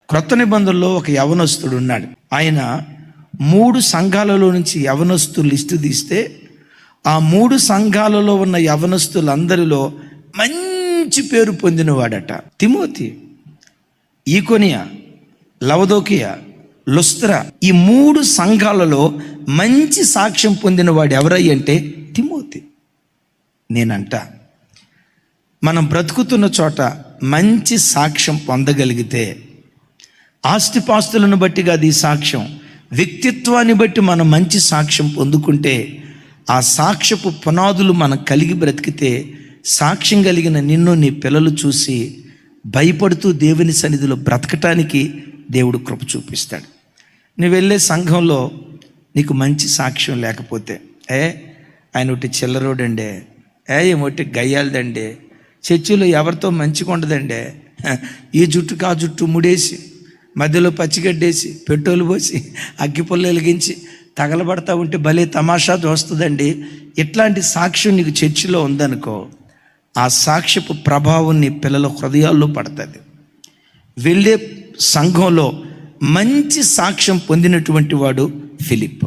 క్రొత్త నిబంధనలో ఒక యవనస్తుడు ఉన్నాడు. ఆయన 3 సంఘాలలో నుంచి యవనస్తులు లిస్టు తీస్తే ఆ 3 సంఘాలలో ఉన్న యవనస్తులందరిలో మంచి పేరు పొందినవాడట. తిమోతి, ఈకొనియ, లవదోకియ, లుస్త్ర, ఈ 3 సంఘాలలో మంచి సాక్ష్యం పొందినవాడు ఎవరై అంటే తిమోతి. నేనంట మనం బ్రతుకుతున్న చోట మంచి సాక్ష్యం పొందగలిగితే, ఆస్తిపాస్తులను బట్టి కాదు ఈ సాక్ష్యం, వ్యక్తిత్వాన్ని బట్టి మనం మంచి సాక్ష్యం పొందుకుంటే, ఆ సాక్ష్యపు పునాదులు మనం కలిగి బ్రతికితే, సాక్ష్యం కలిగిన నిన్ను నీ పిల్లలు చూసి భయపడుతూ దేవుని సన్నిధిలో బ్రతకటానికి దేవుడు కృప చూపిస్తాడు. నువ్వు వెళ్ళే సంఘంలో నీకు మంచి సాక్ష్యం లేకపోతే, ఆయన ఒకటి చిల్లరోడండే, ఏమొట్టి గయ్యాలదండే, చర్చిలో ఎవరితో మంచిగా ఉండదండే, ఈ జుట్టుకు ఆ జుట్టు ముడేసి మధ్యలో పచ్చిగడ్డేసి పెట్రోల్ పోసి అగ్గిపుల్ల వెలిగించి తగలబడతా ఉంటే భలే తమాషా వస్తుందండి. ఇట్లాంటి సాక్ష్యం నీకు చర్చిలో ఉందనుకో, ఆ సాక్ష్యపు ప్రభావం నీ పిల్లల హృదయాల్లో పడుతుంది. వెళ్ళే సంఘంలో మంచి సాక్ష్యం పొందినటువంటి వాడు ఫిలిప్.